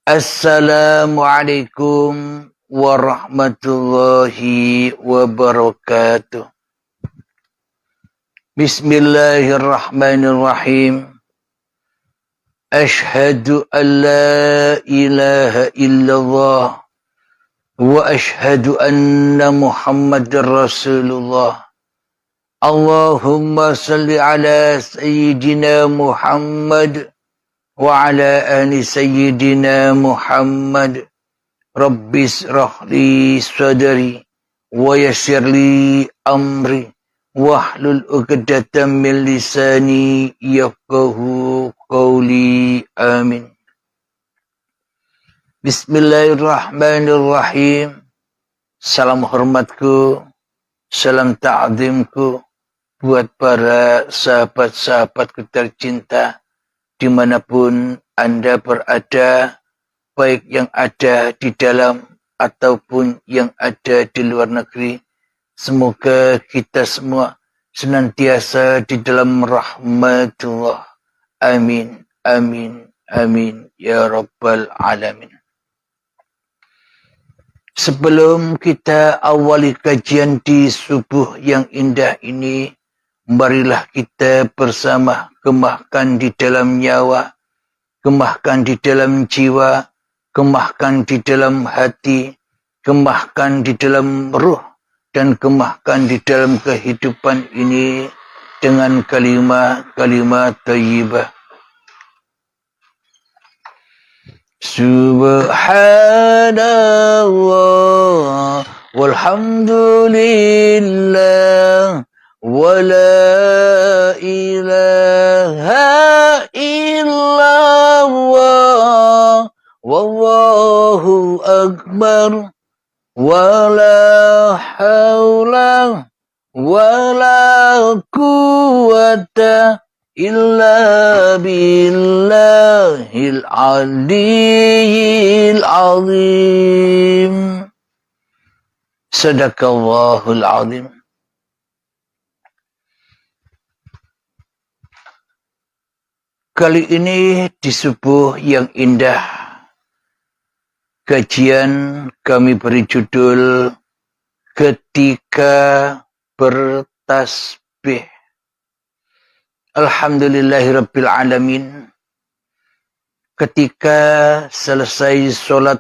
Assalamualaikum warahmatullahi wabarakatuh. Bismillahirrahmanirrahim. Ashhadu an la ilaha illallah wa ashhadu anna Muhammadar Rasulullah. Allahumma salli ala Sayyidina Muhammad wa ala ali Sayyidina Muhammad. Rabbis rahli sadri wa yassirli amri wahlul 'uqdatam min lisani yafqahu qawli. Amin. Bismillahirrahmanirrahim. Salam hormatku, salam ta'zimku buat para sahabat-sahabatku tercinta dimanapun Anda berada, baik yang ada di dalam ataupun yang ada di luar negeri. Semoga kita semua senantiasa di dalam rahmatullah. Amin, amin, amin, ya Rabbal Alamin. Sebelum kita awali kajian di subuh yang indah ini, marilah kita bersama gemahkan di dalam nyawa, gemahkan di dalam jiwa, gemahkan di dalam hati, gemahkan di dalam ruh, dan gemahkan di dalam kehidupan ini dengan kalimat thayyibah. Subhanallah walhamdulillah wa la ilaha illallah wallahu akbar wa la hawla wa la quwwata illa billahil aliyyil azim. Sadaqallahul azim. Kali ini di subuh yang indah, kajian kami beri judul Ketika Bertasbih. Alhamdulillahirabbil alamin. Ketika selesai sholat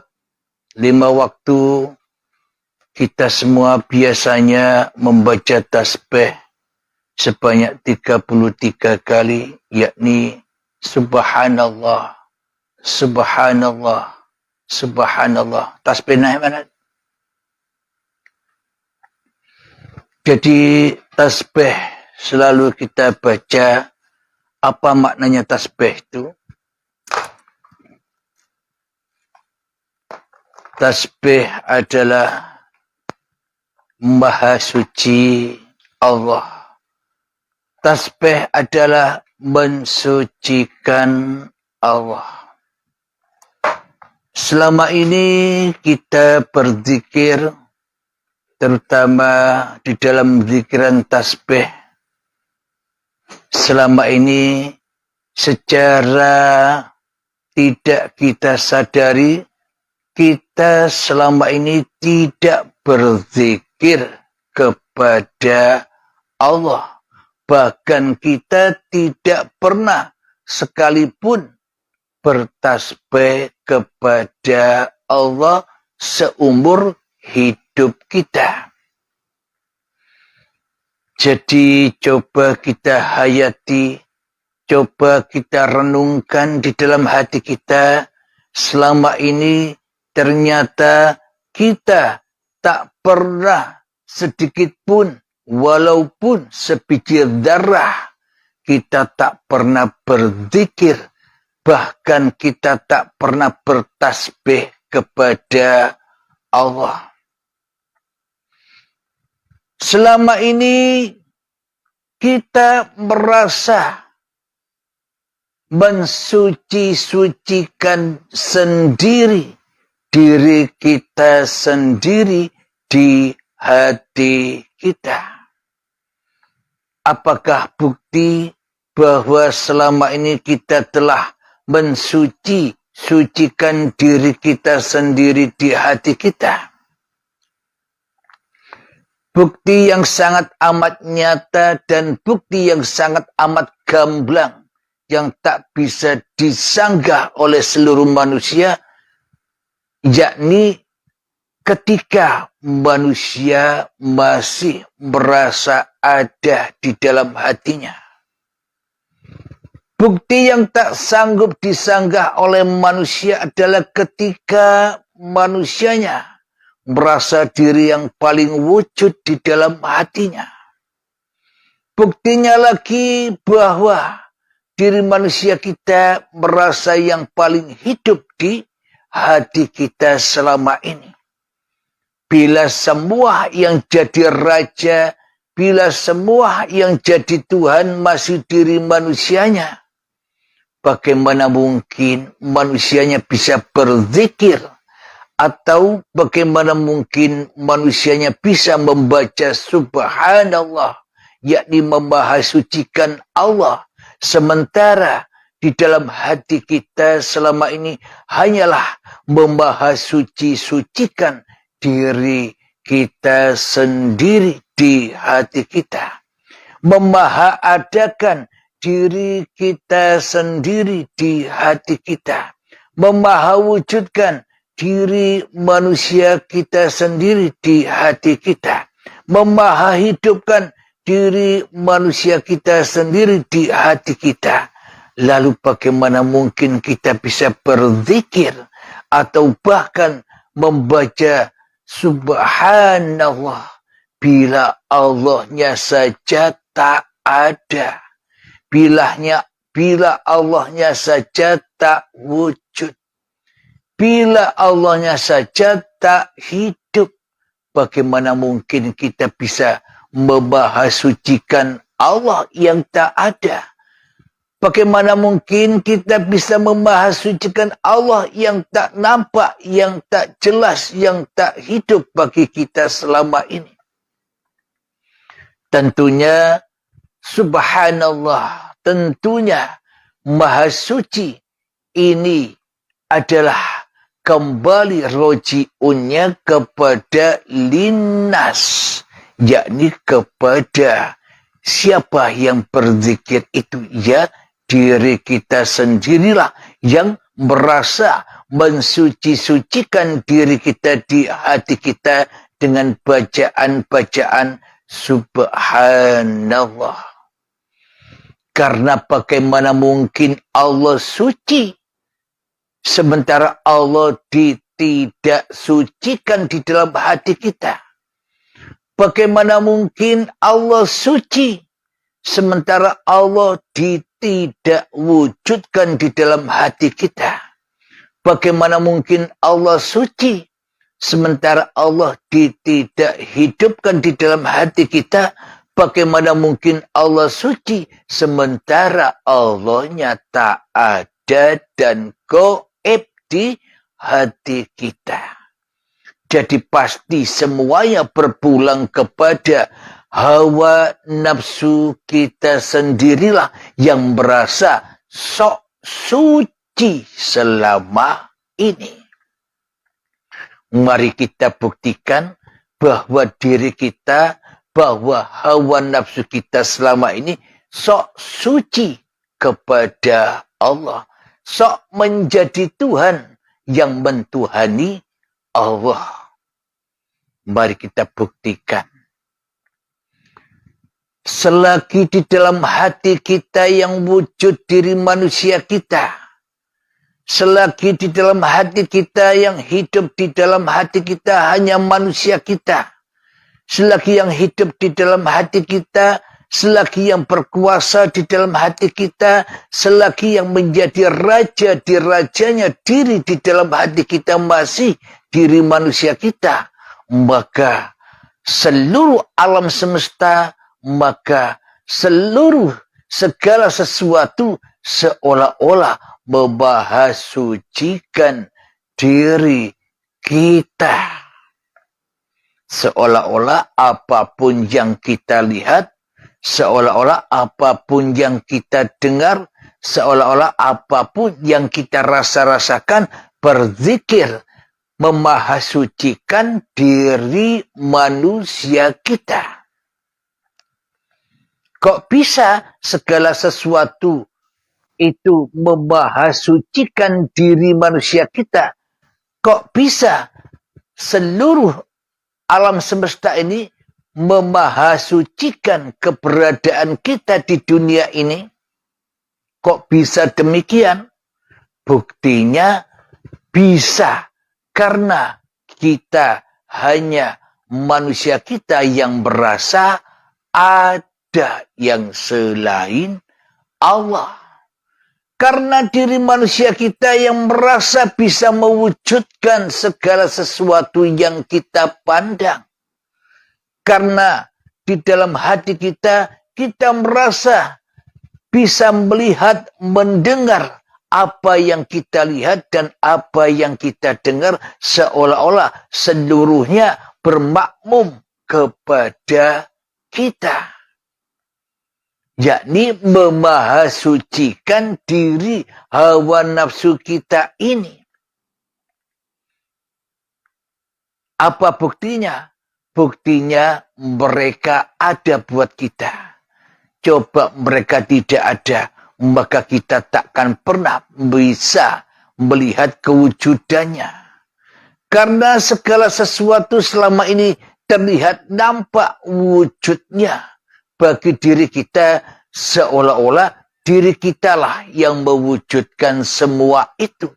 5 waktu, kita semua biasanya membaca tasbih sebanyak 33 kali, yakni Subhanallah, Subhanallah, Subhanallah. Tasbih naik mana? Jadi tasbih selalu kita baca. Apa maknanya tasbih itu? Tasbih adalah Maha Suci Allah. Tasbih adalah mensucikan Allah. Selama ini kita berzikir, terutama di dalam zikiran tasbih. Selama ini secara tidak kita sadari, kita selama ini tidak berzikir kepada Allah. Bahkan kita tidak pernah sekalipun bertasbih kepada Allah seumur hidup kita. Jadi coba kita hayati, coba kita renungkan di dalam hati kita. Selama ini ternyata kita tak pernah sedikit pun, walaupun sebiji darah, kita tak pernah berzikir, bahkan kita tak pernah bertasbih kepada Allah. Selama ini kita merasa mensuci-sucikan sendiri diri kita sendiri di hati kita. Apakah bukti bahwa selama ini kita telah sucikan diri kita sendiri di hati kita. Bukti yang sangat amat nyata dan bukti yang sangat amat gamblang yang tak bisa disanggah oleh seluruh manusia, yakni ketika manusia masih merasa ada di dalam hatinya. Bukti yang tak sanggup disanggah oleh manusia adalah ketika manusianya merasa diri yang paling wujud di dalam hatinya. Buktinya lagi bahwa diri manusia kita merasa yang paling hidup di hati kita selama ini. Bila semua yang jadi raja, bila semua yang jadi Tuhan masih diri manusianya, bagaimana mungkin manusianya bisa berzikir? Atau bagaimana mungkin manusianya bisa membaca subhanallah, yakni memahasucikan Allah, sementara di dalam hati kita selama ini hanyalah memahasucikan diri kita sendiri di hati kita. Memahaadakan diri kita sendiri di hati kita. Memahawujudkan diri manusia kita sendiri di hati kita. Memahahidupkan diri manusia kita sendiri di hati kita. Lalu bagaimana mungkin kita bisa berzikir atau bahkan membaca subhanallah bila Allahnya saja tak ada. Bila Allahnya saja tak wujud. Bila Allahnya saja tak hidup. Bagaimana mungkin kita bisa memahasucikan Allah yang tak ada? Bagaimana mungkin kita bisa memahasucikan Allah yang tak nampak, yang tak jelas, yang tak hidup bagi kita selama ini? Tentunya subhanallah, tentunya maha suci ini adalah kembali roji'unnya kepada linnas, yakni kepada siapa yang berzikir itu, ya diri kita sendirilah yang merasa mensuci-sucikan diri kita di hati kita dengan bacaan-bacaan subhanallah. Karena bagaimana mungkin Allah suci sementara Allah tidak sucikan di dalam hati kita? Bagaimana mungkin Allah suci sementara Allah tidak wujudkan di dalam hati kita? Bagaimana mungkin Allah suci sementara Allah tidak hidupkan di dalam hati kita? Bagaimana mungkin Allah suci sementara Allahnya tak ada dan gaib di hati kita? Jadi pasti semuanya berpulang kepada hawa nafsu kita sendirilah yang merasa sok suci selama ini. Mari kita buktikan bahwa diri kita, bahwa hawa nafsu kita selama ini sok suci kepada Allah. Sok menjadi Tuhan yang mentuhani Allah. Mari kita buktikan. Selagi di dalam hati kita yang wujud diri manusia kita, selagi di dalam hati kita yang hidup di dalam hati kita hanya manusia kita, selagi yang hidup di dalam hati kita, selagi yang berkuasa di dalam hati kita, selagi yang menjadi raja di rajanya diri di dalam hati kita masih diri manusia kita, maka seluruh alam semesta, maka seluruh segala sesuatu seolah-olah memahasucikan diri kita. Seolah-olah apapun yang kita lihat, seolah-olah apapun yang kita dengar, seolah-olah apapun yang kita rasakan berzikir memahasucikan diri manusia kita. Kok bisa segala sesuatu itu memahasucikan diri manusia kita? Kok bisa seluruh alam semesta ini memahasucikan keberadaan kita di dunia ini? Kok bisa demikian? Buktinya bisa karena kita hanya manusia kita yang merasa ada yang selain Allah. Karena diri manusia kita yang merasa bisa mewujudkan segala sesuatu yang kita pandang. Karena di dalam hati kita merasa bisa melihat, mendengar apa yang kita lihat dan apa yang kita dengar seolah-olah seluruhnya bermakmum kepada kita. Yakni memahasucikan diri hawa nafsu kita ini. Apa buktinya? Buktinya mereka ada buat kita. Coba mereka tidak ada, maka kita takkan pernah bisa melihat kewujudannya. Karena segala sesuatu selama ini terlihat nampak wujudnya. Bagi diri kita seolah-olah diri kitalah yang mewujudkan semua itu.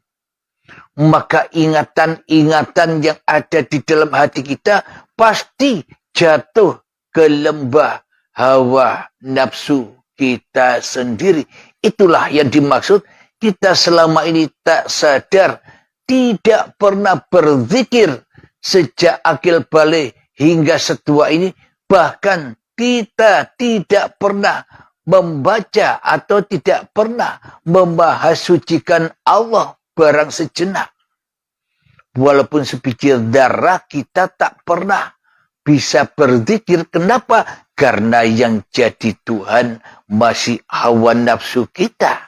Maka ingatan-ingatan yang ada di dalam hati kita pasti jatuh ke lembah hawa nafsu kita sendiri. Itulah yang dimaksud kita selama ini tak sadar, tidak pernah berzikir sejak akil balik hingga setua ini, bahkan kita tidak pernah membaca atau tidak pernah memahasucikan Allah barang sejenak. Walaupun sebiji darah kita tak pernah bisa berzikir. Kenapa? Karena yang jadi Tuhan masih hawa nafsu kita.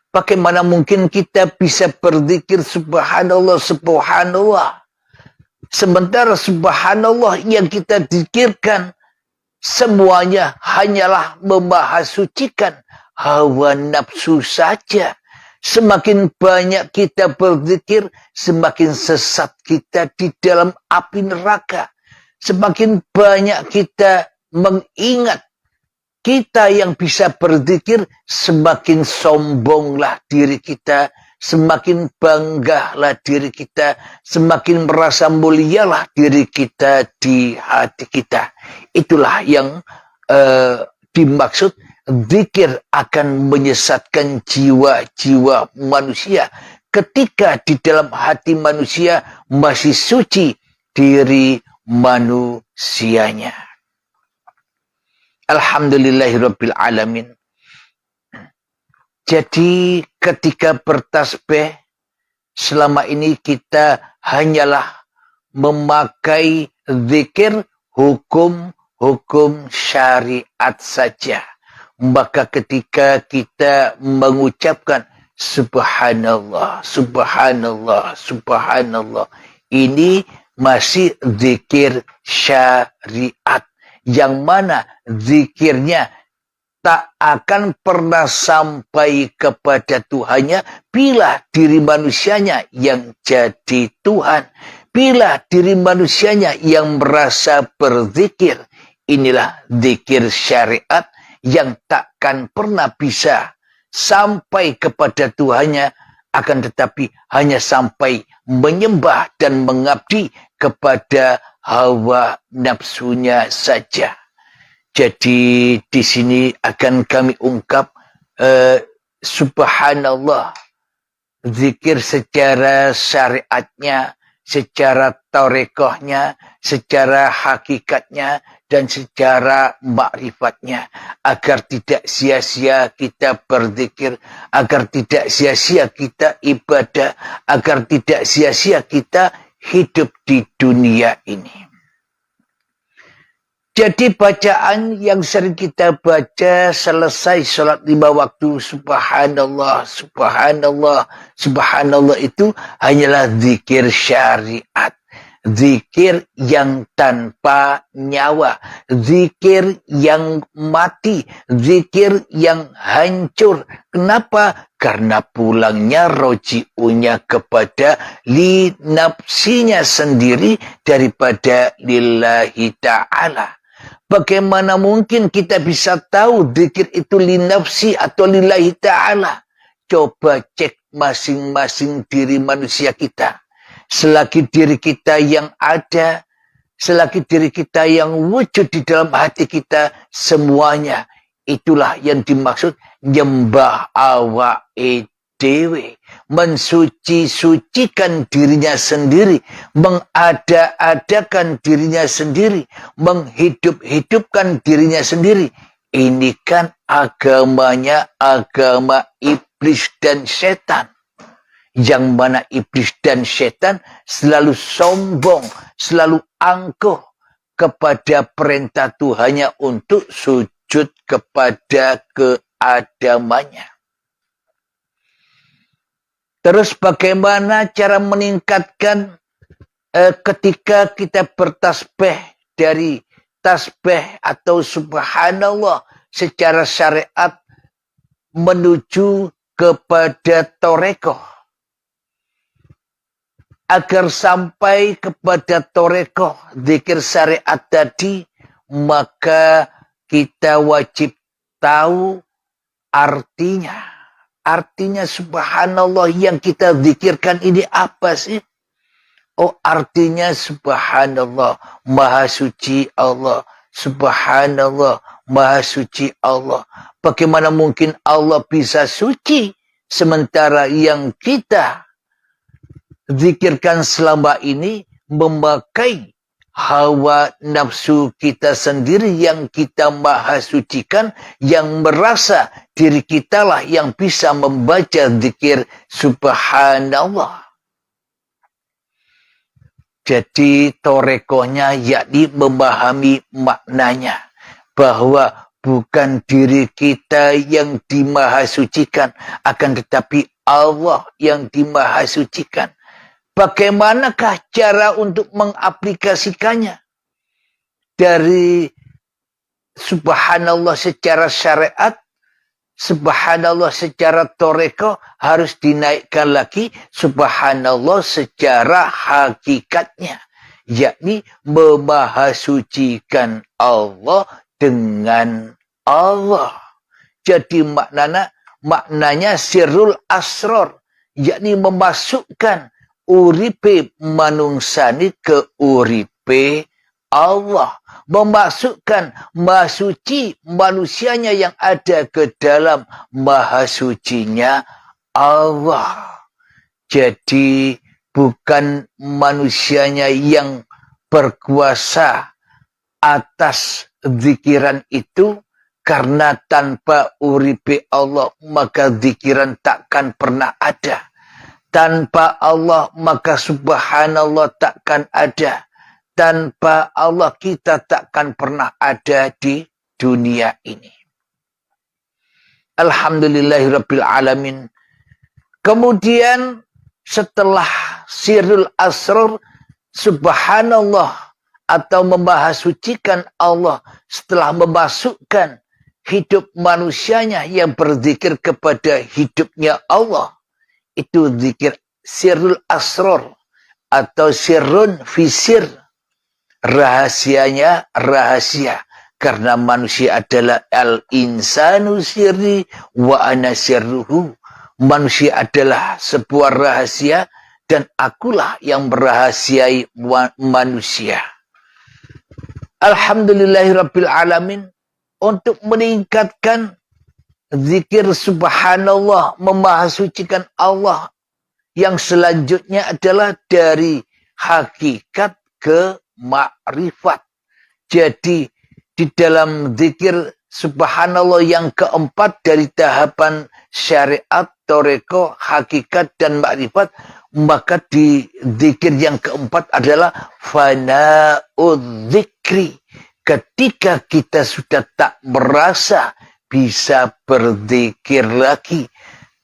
Bagaimana mungkin kita bisa berzikir subhanallah, subhanallah. Sementara subhanallah yang kita zikirkan semuanya hanyalah memahasucikan hawa nafsu saja. Semakin banyak kita berzikir, semakin sesat kita di dalam api neraka. Semakin banyak kita mengingat kita yang bisa berzikir, semakin sombonglah diri kita, semakin banggalah diri kita, semakin merasa mulialah diri kita di hati kita. Itulah yang dimaksud zikir akan menyesatkan jiwa-jiwa manusia ketika di dalam hati manusia masih suci diri manusianya. Alhamdulillahirabbil alamin. Jadi ketika bertasbih selama ini kita hanyalah memakai zikir hukum syariat saja. Maka ketika kita mengucapkan subhanallah, subhanallah, subhanallah, ini masih zikir syariat. Yang mana zikirnya tak akan pernah sampai kepada Tuhannya bila diri manusianya yang jadi Tuhan. Bila diri manusianya yang merasa berzikir. Inilah zikir syariat yang takkan pernah bisa sampai kepada Tuhannya, akan tetapi hanya sampai menyembah dan mengabdi kepada hawa nafsunya saja. Jadi di sini akan kami ungkap subhanallah, zikir secara syariatnya, secara tarekohnya, secara hakikatnya, dan secara makrifatnya. Agar tidak sia-sia kita berzikir, agar tidak sia-sia kita ibadah, agar tidak sia-sia kita hidup di dunia ini. Jadi bacaan yang sering kita baca selesai sholat 5 waktu, subhanallah, subhanallah, subhanallah, itu hanyalah zikir syariat. Zikir yang tanpa nyawa, zikir yang mati, zikir yang hancur. Kenapa? Karena pulangnya roji'unya kepada li nafsinya sendiri daripada lillahi ta'ala. Bagaimana mungkin kita bisa tahu zikir itu li nafsi atau lillahi ta'ala? Coba cek masing-masing diri manusia kita. Selagi diri kita yang ada, selagi diri kita yang wujud di dalam hati kita, semuanya itulah yang dimaksud nyembah awake dewe, mensuci-sucikan dirinya sendiri, mengada-adakan dirinya sendiri, menghidup-hidupkan dirinya sendiri. Ini kan agamanya agama iblis dan setan. Yang mana iblis dan setan selalu sombong, selalu angkuh kepada perintah Tuhannya untuk sujud kepada keadamannya. Terus bagaimana cara meningkatkan ketika kita bertasbih dari tasbih atau subhanallah secara syariat menuju kepada torekoh. Agar sampai kepada torekoh zikir syariat tadi, maka kita wajib tahu artinya. Artinya subhanallah yang kita zikirkan ini apa sih? Oh, artinya subhanallah, maha suci Allah. Subhanallah, maha suci Allah. Bagaimana mungkin Allah bisa suci sementara yang kita zikirkan selama ini memakai hawa nafsu kita sendiri yang kita maha sucikan, yang merasa diri kita lah yang bisa membaca zikir subhanallah. Jadi torekohnya yakni memahami maknanya, bahwa bukan diri kita yang dimahasucikan, akan tetapi Allah yang dimahasucikan. Bagaimanakah cara untuk mengaplikasikannya? Dari subhanallah secara syariat, subhanallah secara toreko, harus dinaikkan lagi subhanallah secara hakikatnya. Yakni memahasucikan Allah dengan Allah. Jadi maknanya sirrul asror, yakni memasukkan uripe manungsani ke uripe Allah. Memasukkan maha suci manusianya yang ada ke dalam maha sucinya Allah. Jadi bukan manusianya yang berkuasa atas zikiran itu, karena tanpa uripe Allah maka zikiran takkan pernah ada. Tanpa Allah maka subhanallah takkan ada. Tanpa Allah kita takkan pernah ada di dunia ini. Alhamdulillahirabbil alamin. Kemudian setelah sirrul asrar, subhanallah atau memahasucikan Allah, setelah memasukkan hidup manusianya yang berzikir kepada hidupnya Allah, itu zikir sirrul asrar atau sirrun fisir. Rahasianya rahasia. Karena manusia adalah al-insanu sirri wa ana sirruhu. Manusia adalah sebuah rahasia dan akulah yang merahasiai manusia. Alhamdulillahirabbil alamin. Untuk meningkatkan zikir subhanallah, memahasucikan Allah, yang selanjutnya adalah dari hakikat ke makrifat. Jadi di dalam zikir subhanallah yang keempat dari tahapan syariat, toreko, hakikat dan makrifat, maka di zikir yang keempat adalah fana'udz zikri, ketika kita sudah tak merasa bisa berzikir lagi,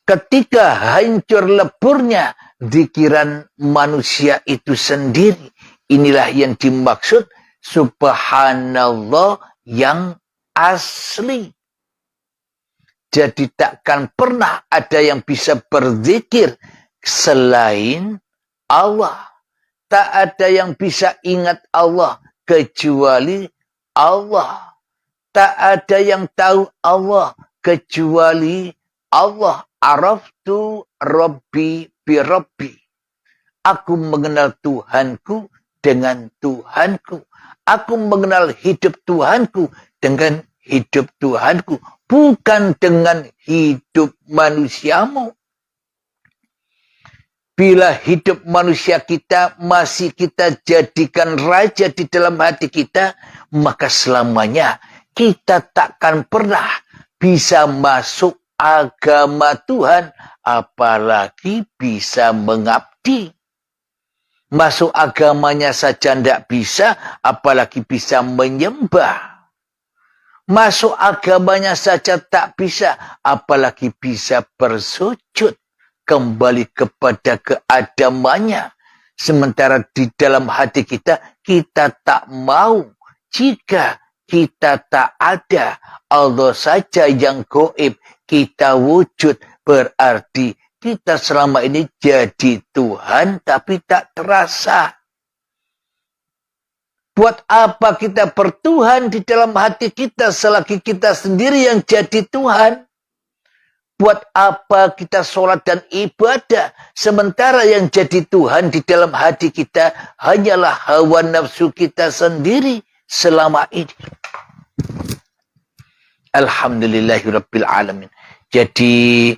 ketika hancur leburnya zikiran manusia itu sendiri, inilah yang dimaksud subhanallah yang asli. Jadi takkan pernah ada yang bisa berzikir selain Allah. Tak ada yang bisa ingat Allah kecuali Allah. Tak ada yang tahu Allah kecuali Allah. Araftu Rabbi bi Rabbi. Aku mengenal Tuhanku dengan Tuhanku. Aku mengenal hidup Tuhanku dengan hidup Tuhanku. Bukan dengan hidup manusiamu. Bila hidup manusia kita masih kita jadikan raja di dalam hati kita, maka selamanya kita takkan pernah bisa masuk agama Tuhan, apalagi bisa mengabdi. Masuk agamanya saja tidak bisa, apalagi bisa menyembah. Masuk agamanya saja tak bisa, apalagi bisa bersujud kembali kepada keadamannya. Sementara di dalam hati kita, kita tak mau jika kita tak ada. Allah saja yang gaib, kita wujud, berarti kita selama ini jadi Tuhan tapi tak terasa. Buat apa kita bertuhan di dalam hati kita selagi kita sendiri yang jadi Tuhan? Buat apa kita sholat dan ibadah sementara yang jadi Tuhan di dalam hati kita hanyalah hawa nafsu kita sendiri selama ini? Alhamdulillahirrabbilalamin. Jadi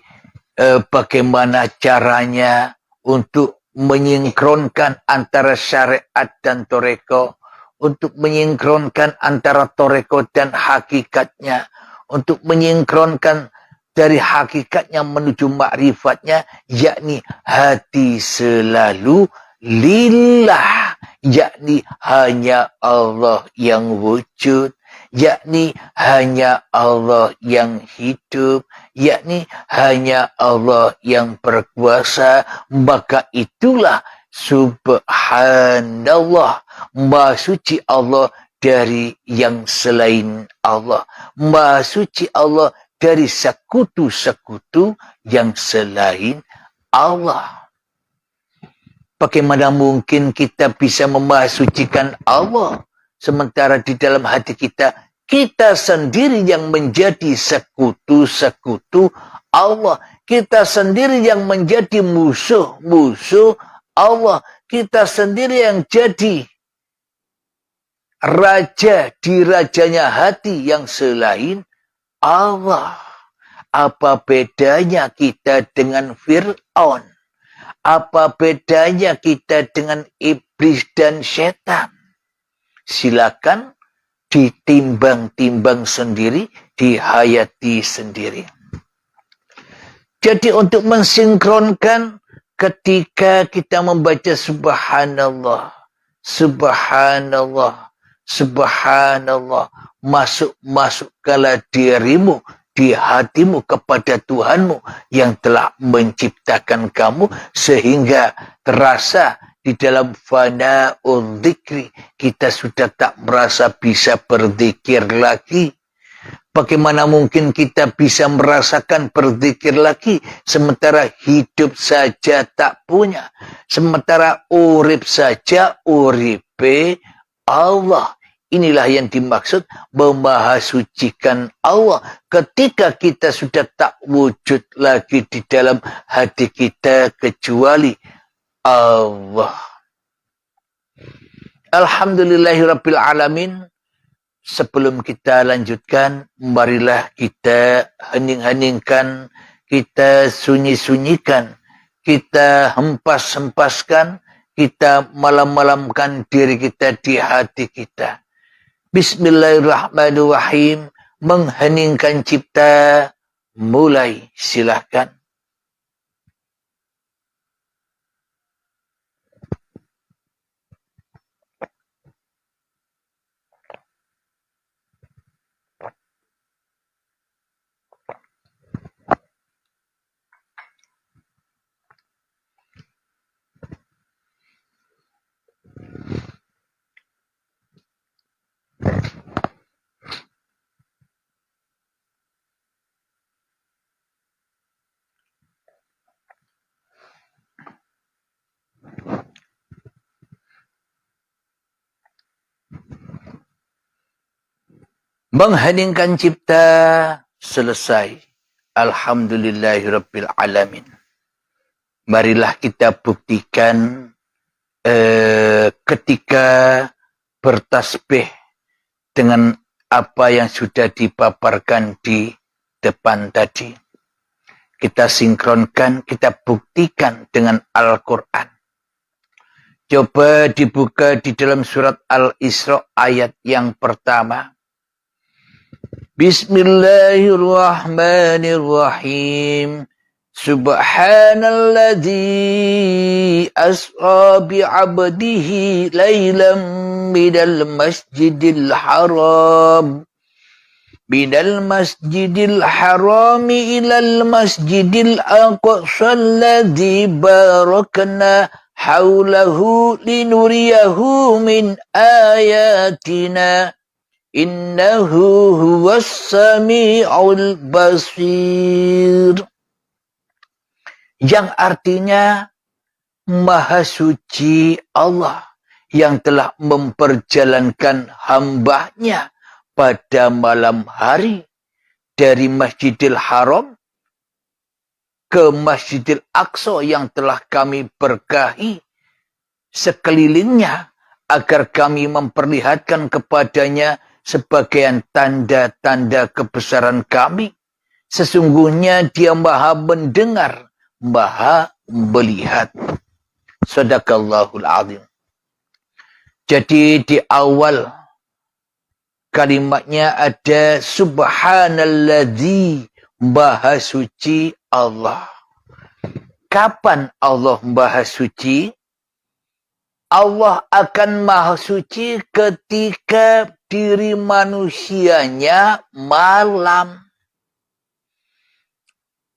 bagaimana caranya untuk menyinkronkan antara syariat dan toreko, untuk menyinkronkan antara toreko dan hakikatnya, untuk menyinkronkan dari hakikatnya menuju makrifatnya, yakni hati selalu lillah, yakni hanya Allah yang wujud, yakni hanya Allah yang hidup, yakni hanya Allah yang berkuasa. Maka itulah subhanallah, maha suci Allah dari yang selain Allah, maha suci Allah dari sekutu-sekutu yang selain Allah. Bagaimana mungkin kita bisa memahasucikan Allah sementara di dalam hati kita, kita sendiri yang menjadi sekutu-sekutu Allah. Kita sendiri yang menjadi musuh-musuh Allah. Kita sendiri yang jadi raja di rajanya hati yang selain Allah. Apa bedanya kita dengan Fir'aun? Apa bedanya kita dengan iblis dan setan? Silakan ditimbang-timbang sendiri, dihayati sendiri. Jadi untuk mensinkronkan ketika kita membaca subhanallah, subhanallah, subhanallah, masukkanlah dirimu di hatimu kepada Tuhanmu yang telah menciptakan kamu sehingga terasa di dalam fana'ul dzikri kita sudah tak merasa bisa berzikir lagi. Bagaimana mungkin kita bisa merasakan berzikir lagi sementara hidup saja tak punya, sementara urip saja uripe Allah. Inilah yang dimaksud memahasucikan Allah ketika kita sudah tak wujud lagi di dalam hati kita kecuali Allah. Alhamdulillahirrabbilalamin. Sebelum kita lanjutkan, marilah kita hening-heningkan, kita sunyi-sunyikan, kita hempas-hempaskan, kita malam-malamkan diri kita di hati kita. Bismillahirrahmanirrahim. Mengheningkan cipta. Mulai, silahkan. Mengheningkan cipta selesai. Alhamdulillahirabbil alamin. Marilah kita buktikan ketika bertasbih dengan apa yang sudah dipaparkan di depan tadi. Kita sinkronkan, kita buktikan dengan Al-Quran. Coba dibuka di dalam surat Al-Isra ayat yang pertama. Bismillahirrahmanirrahim. Subhanalladzi asra bi'abdihi laylan minal masjidil haram. Minal masjidil harami ilal masjidil aqsa alladzi barakna haulahu linuriyahu min ayatina. Innahu huwas sami'ul basir. Yang artinya Maha Suci Allah yang telah memperjalankan hambanya pada malam hari dari Masjidil Haram ke Masjidil Aqsa yang telah kami berkahi sekelilingnya agar kami memperlihatkan kepadanya sebagian tanda-tanda kebesaran kami. Sesungguhnya dia maha mendengar, maha melihat. Sadaqallahul azim. Jadi di awal kalimatnya ada subhanalladzi, maha suci Allah. Kapan Allah maha suci? Allah akan maha suci ketika diri manusianya malam.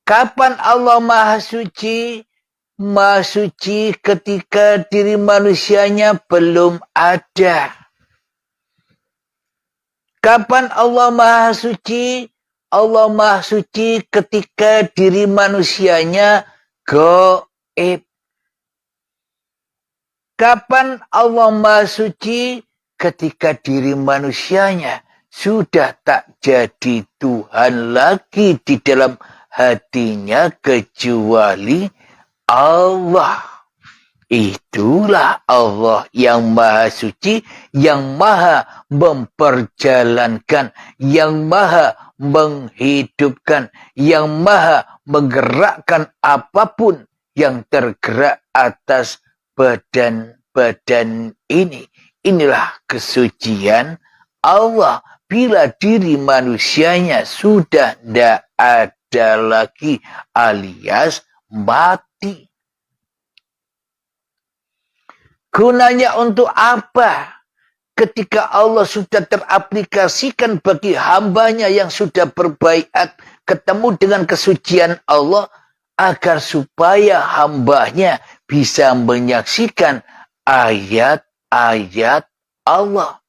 Kapan Allah maha suci? Maha suci ketika diri manusianya belum ada. Kapan Allah maha suci? Allah maha suci ketika diri manusianya gaib. Kapan Allah maha suci? Ketika diri manusianya sudah tak jadi Tuhan lagi di dalam hatinya kecuali Allah. Itulah Allah yang maha suci, yang maha memperjalankan, yang maha menghidupkan, yang maha menggerakkan apapun yang tergerak atas badan-badan ini. Inilah kesucian Allah bila diri manusianya sudah tidak ada lagi alias mati. Gunanya untuk apa? Ketika Allah sudah teraplikasikan bagi hambanya yang sudah berbaiat ketemu dengan kesucian Allah agar supaya hambanya bisa menyaksikan ayat-ayat Allah.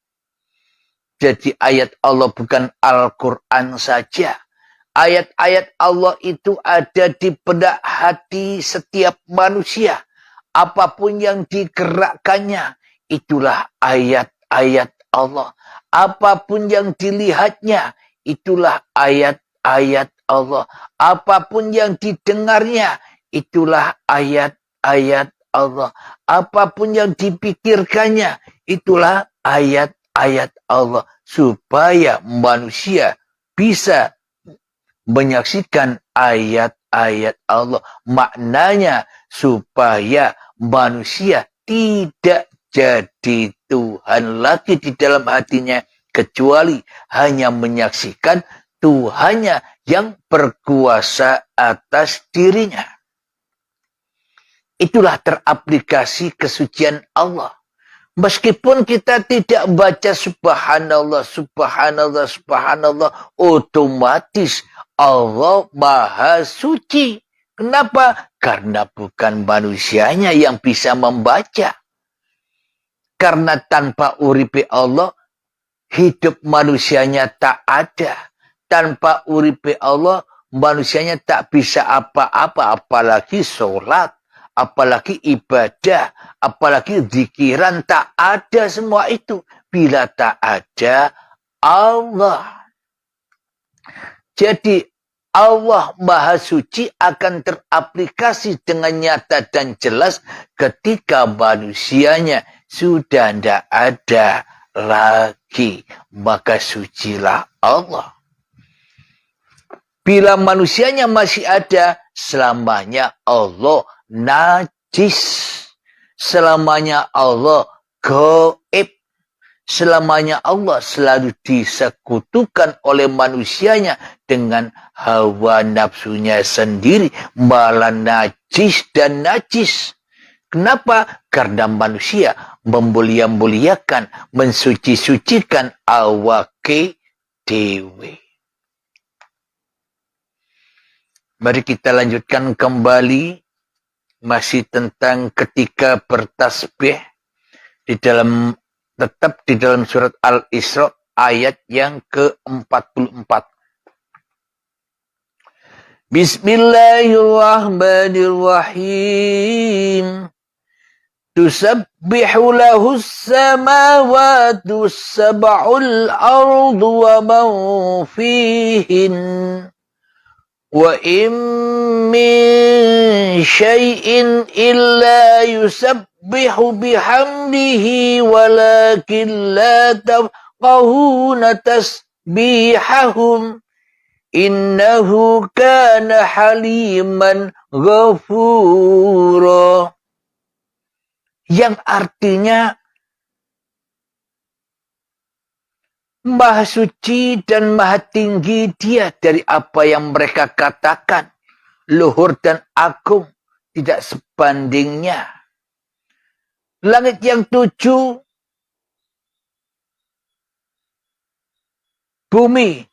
Jadi ayat Allah bukan Al-Quran saja. Ayat-ayat Allah itu ada di benak hati setiap manusia. Apapun yang digerakkannya, itulah ayat-ayat Allah. Apapun yang dilihatnya, itulah ayat-ayat Allah. Apapun yang didengarnya, itulah ayat-ayat Allah. Apapun yang dipikirkannya, itulah ayat-ayat Allah. Supaya manusia bisa menyaksikan ayat-ayat Allah. Maknanya supaya manusia tidak jadi Tuhan lagi di dalam hatinya. Kecuali hanya menyaksikan Tuhannya yang berkuasa atas dirinya. Itulah teraplikasi kesucian Allah. Meskipun kita tidak baca subhanallah, subhanallah, subhanallah, otomatis Allah maha suci. Kenapa? Karena bukan manusianya yang bisa membaca. Karena tanpa uripe Allah, hidup manusianya tak ada. Tanpa uripe Allah, manusianya tak bisa apa-apa, apalagi sholat. Apalagi ibadah, apalagi zikiran, tak ada semua itu. Bila tak ada Allah. Jadi Allah Maha Suci akan teraplikasi dengan nyata dan jelas ketika manusianya sudah tidak ada lagi. Maka sucilah Allah. Bila manusianya masih ada, selamanya Allah najis. Selamanya Allah gaib. Selamanya Allah selalu disekutukan oleh manusianya dengan hawa nafsunya sendiri. Malah najis dan najis. Kenapa? Karena manusia memulia-muliakan, mensuci-sucikan awake dewe. Mari kita lanjutkan kembali. Masih tentang ketika bertasbih. Tetap di dalam surat Al-Isra ayat yang ke-44. Bismillahirrahmanirrahim. Tusabbihu lahus samawatu sab'ul ardu wa man fihin. Wa min syai'in illa yusabbihu bihamdihi walakin la tafqahuna tasbihahum innahu kana haliman ghafura. Yang artinya Maha suci dan maha tinggi dia dari apa yang mereka katakan. Luhur dan agung tidak sebandingnya. Langit yang 7, bumi,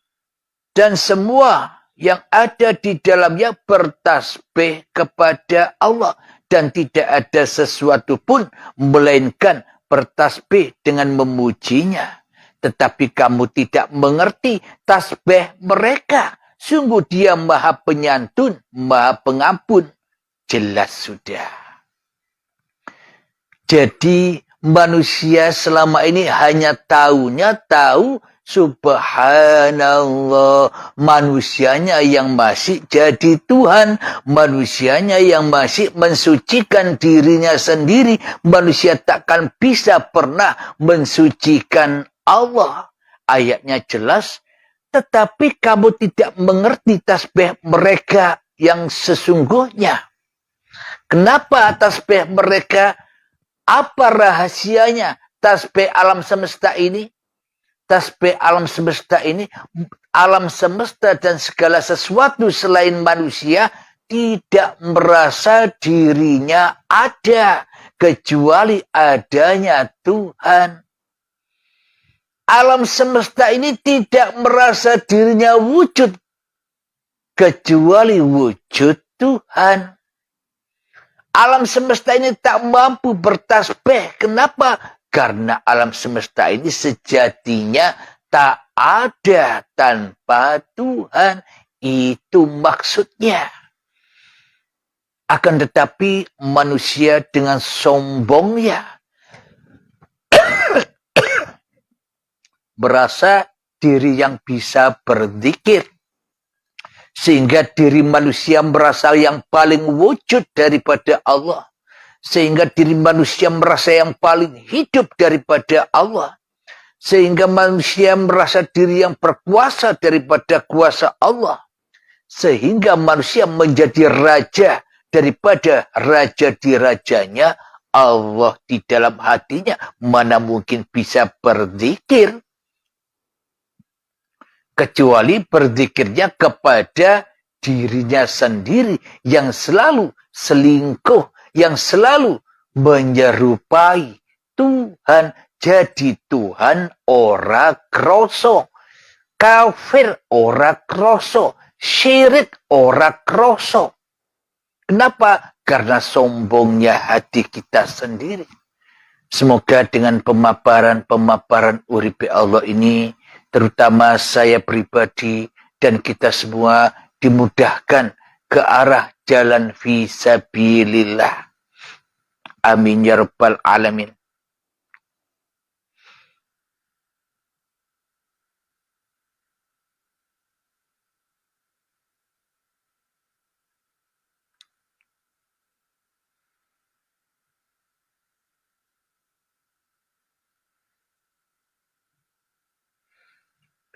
dan semua yang ada di dalamnya bertasbih kepada Allah. Dan tidak ada sesuatu pun melainkan bertasbih dengan memujinya. Tetapi kamu tidak mengerti tasbih mereka. Sungguh dia maha penyantun, maha pengampun. Jelas sudah. Jadi manusia selama ini hanya tahu subhanallah. Manusianya yang masih jadi Tuhan. Manusianya yang masih mensucikan dirinya sendiri. Manusia takkan bisa pernah mensucikan Allah. Ayatnya jelas. Tetapi kamu tidak mengerti tasbih mereka yang sesungguhnya. Kenapa tasbih mereka? Apa rahasianya tasbih alam semesta ini? Tasbih alam semesta ini, alam semesta dan segala sesuatu selain manusia tidak merasa dirinya ada kecuali adanya Tuhan. Alam semesta ini tidak merasa dirinya wujud kecuali wujud Tuhan. Alam semesta ini tak mampu bertasbih. Kenapa? Karena alam semesta ini sejatinya tak ada tanpa Tuhan. Itu maksudnya. Akan tetapi manusia dengan sombongnya merasa diri yang bisa berzikir. Sehingga diri manusia merasa yang paling wujud daripada Allah. Sehingga diri manusia merasa yang paling hidup daripada Allah. Sehingga manusia merasa diri yang berkuasa daripada kuasa Allah. Sehingga manusia menjadi raja daripada raja di rajanya. Allah di dalam hatinya mana mungkin bisa berzikir. Kecuali berzikirnya kepada dirinya sendiri yang selalu selingkuh, yang selalu menyerupai Tuhan. Jadi Tuhan ora kroso, kafir ora kroso, syirik ora kroso. Kenapa? Karena sombongnya hati kita sendiri. Semoga dengan pemaparan uripe Allah ini, terutama saya pribadi dan kita semua dimudahkan ke arah jalan fisabilillah. Amin ya rabbal alamin.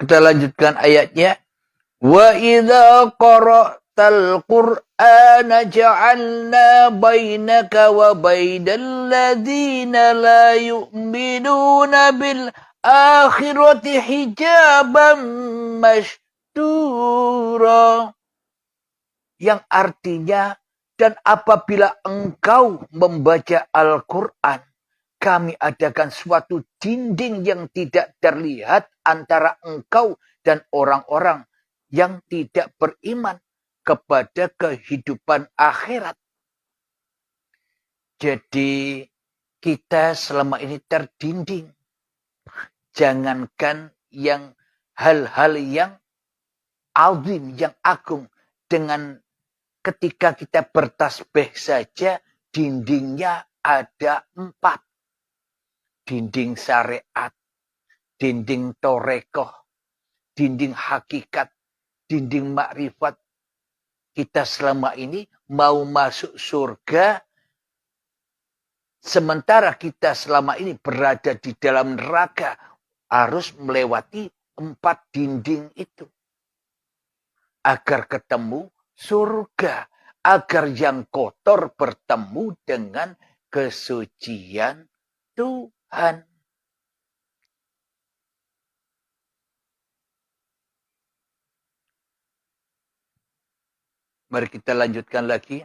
Kita lanjutkan ayatnya. Wa idza qara'tal Qur'ana ja'alna bainaka wa bainal ladzina la yu'minuna bil akhirati hijaban mastura. Yang artinya, dan apabila engkau membaca Al-Quran, kami adakan suatu dinding yang tidak terlihat antara engkau dan orang-orang yang tidak beriman kepada kehidupan akhirat. Jadi kita selama ini terdinding. Jangankan yang hal-hal yang azim, yang agung. Dengan ketika kita bertasbih saja, dindingnya ada 4. Dinding syariat, dinding torekoh, dinding hakikat, dinding makrifat. Kita selama ini mau masuk surga, sementara kita selama ini berada di dalam neraka, harus melewati 4 dinding itu. Agar ketemu surga. Agar yang kotor bertemu dengan kesucian Tuhan. Mari kita lanjutkan lagi.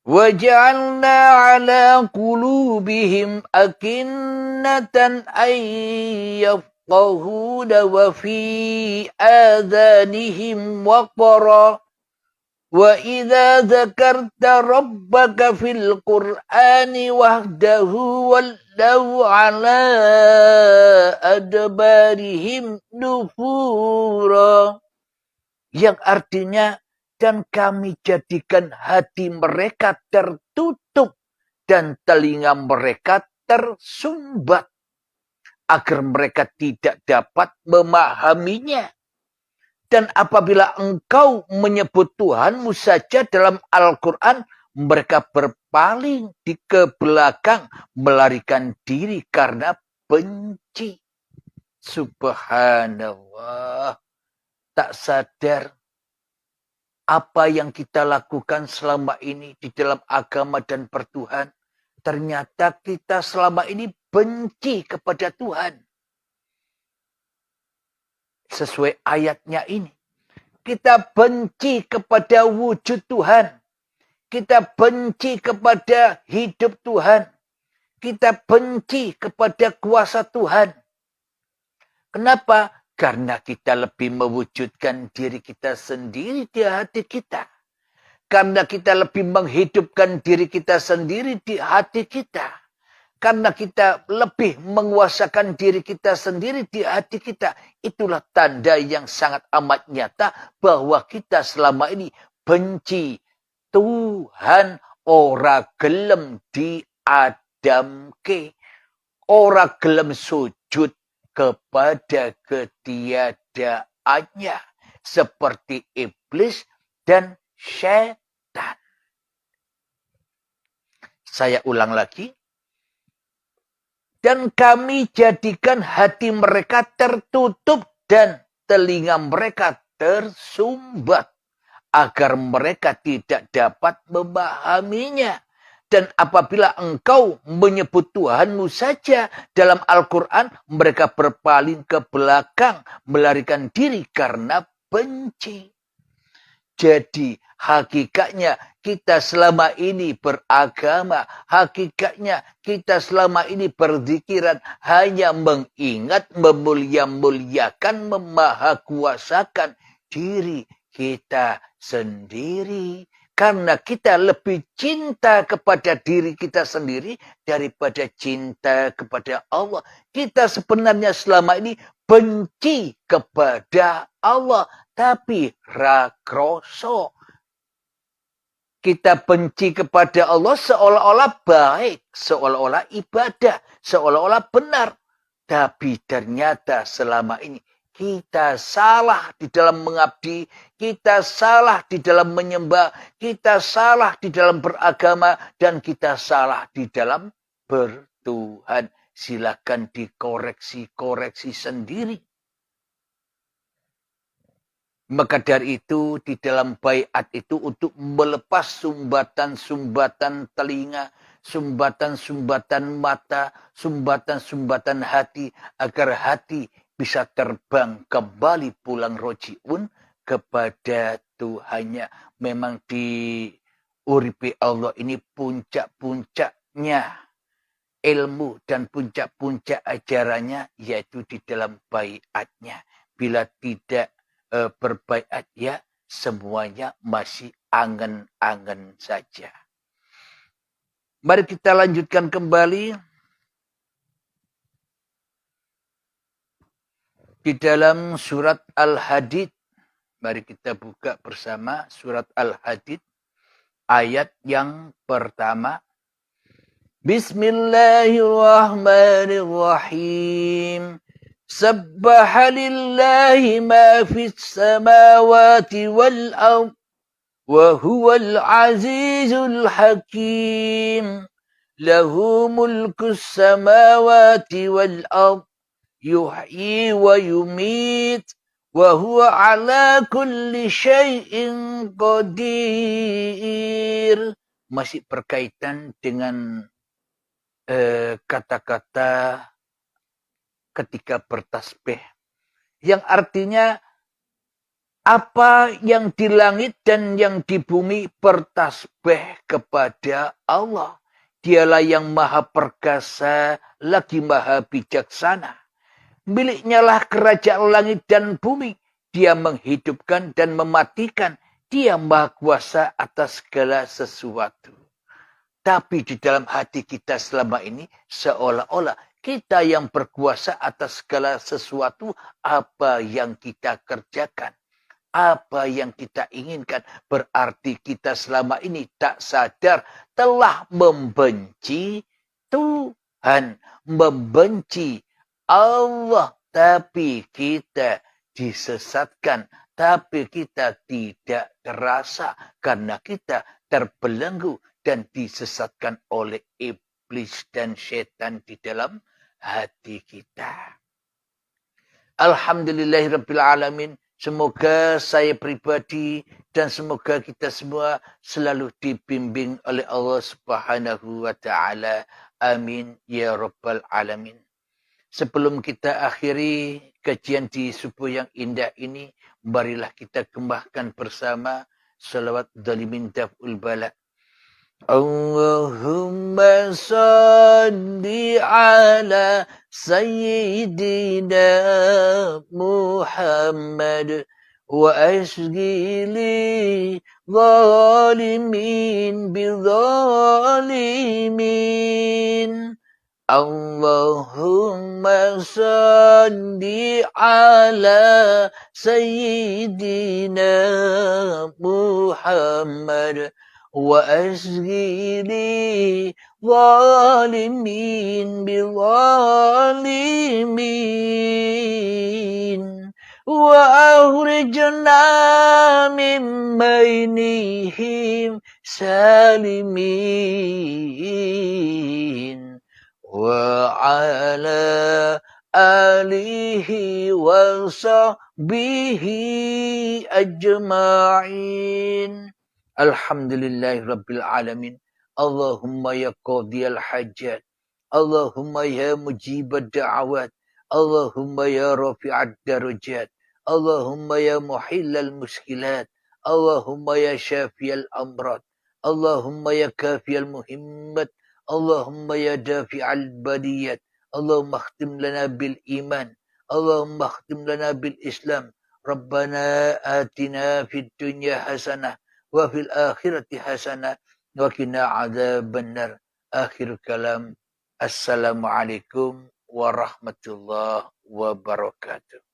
وَجَعَلْنَا عَلَى قُلُوبِهِمْ أَكِنَّةً أَنْ يَفْقَهُونَ وَفِي آذَانِهِمْ وَقْرًا وَإِذَا ذَكَرْتَ رَبَّكَ فِي الْقُرْآنِ وَحْدَهُ وَلَّوْا عَلَى أَدْبَارِهِمْ نُفُورًا. Yang artinya, dan kami jadikan hati mereka tertutup dan telinga mereka tersumbat, agar mereka tidak dapat memahaminya. Dan apabila engkau menyebut Tuhanmu saja dalam Al-Quran, mereka berpaling ke belakang, melarikan diri karena benci. Subhanallah. Tak sadar apa yang kita lakukan selama ini di dalam agama dan pertuhan. Ternyata kita selama ini benci kepada Tuhan. Sesuai ayatnya ini. Kita benci kepada wujud Tuhan. Kita benci kepada hidup Tuhan. Kita benci kepada kuasa Tuhan. Kenapa? Karena kita lebih mewujudkan diri kita sendiri di hati kita. Karena kita lebih menghidupkan diri kita sendiri di hati kita. Karena kita lebih menguasakan diri kita sendiri di hati kita. Itulah tanda yang sangat amat nyata bahwa kita selama ini benci Tuhan, ora gelem diadamke, ora gelem sujud kepada ketiadaannya, seperti iblis dan syaitan. Saya ulang lagi. Dan kami jadikan hati mereka tertutup dan telinga mereka tersumbat, agar mereka tidak dapat memahaminya. Dan apabila engkau menyebut Tuhanmu saja dalam Al-Quran, mereka berpaling ke belakang, melarikan diri karena benci. Jadi hakikatnya kita selama ini beragama, hakikatnya kita selama ini berzikiran hanya mengingat, memulia-muliakan, memahakuasakan diri kita sendiri. Karena kita lebih cinta kepada diri kita sendiri daripada cinta kepada Allah. Kita sebenarnya selama ini benci kepada Allah, tapi ra kroso. Kita benci kepada Allah seolah-olah baik, seolah-olah ibadah, seolah-olah benar. Tapi ternyata selama ini kita salah di dalam mengabdi, kita salah di dalam menyembah, kita salah di dalam beragama, dan kita salah di dalam bertuhan. Silakan dikoreksi-koreksi sendiri. Maka dari itu di dalam baiat itu untuk melepas sumbatan-sumbatan telinga, sumbatan-sumbatan mata, sumbatan-sumbatan hati agar hati bisa terbang kembali pulang rojiun kepada Tuhannya. Memang di uripi Allah ini puncak-puncaknya ilmu dan puncak-puncak ajarannya yaitu di dalam baiatnya. Bila tidak berbaiat ya semuanya masih angan-angan saja. Mari kita lanjutkan kembali di dalam surat Al-Hadid. Mari kita buka bersama surat Al-Hadid ayat yang pertama. Bismillahirrahmanirrahim. Sabbaha lillahi ma fis samawati wal ard wa huwal azizul hakim. Lahu mulkus samawati wal ard yuhyi wa yumit wa huwa ala kulli syai'in qadir. Masih berkaitan dengan kata-kata ketika bertasbih. Yang artinya apa yang di langit dan yang di bumi bertasbih kepada Allah. Dialah yang maha perkasa, lagi maha bijaksana. Miliknya lah kerajaan langit dan bumi. Dia menghidupkan dan mematikan. Dia maha kuasa atas segala sesuatu. Tapi di dalam hati kita selama ini seolah-olah kita yang berkuasa atas segala sesuatu apa yang kita kerjakan. Apa yang kita inginkan. Berarti kita selama ini tak sadar telah membenci Tuhan. Membenci Allah. Tapi kita disesatkan. Tapi kita tidak terasa. Karena kita terbelenggu dan disesatkan oleh iblis dan setan di dalam hati kita. Alhamdulillahirrabbilalamin. Semoga saya pribadi dan semoga kita semua selalu dibimbing oleh Allah Subhanahu wa taala. Amin ya rabbal alamin. Sebelum kita akhiri kajian di subuh yang indah ini, marilah kita kembangkan bersama salawat dalimin daf'ul bala. Allahumma salli ala Sayyidina Muhammad wa asghili zalimin bizalimin. Allahumma salli ala Sayyidina Muhammad wa asghili zalimin bizalimin wa akhrijna min bainihim salimin wa ala alihi wa sahbihi ajma'in. Alhamdulillahi rabbil alamin. Allahumma ya qadiyal hajat. Allahumma ya mujibad da'awat. Allahumma ya rafi'ad darajat. Allahumma ya muhillal muskilat. Allahumma ya syafiyal amrat. Allahumma ya kafiyal muhimmat. Allahumma ya dafi'al badiyat. Allahumma akhtim lana bil iman. Allahumma akhtim lana bil islam. Rabbana atina fid dunya hasanah. وفي الآخرة حسنة وقنا عذاب النار. آخر كلام. السلام عليكم warahmatullahi wabarakatuh.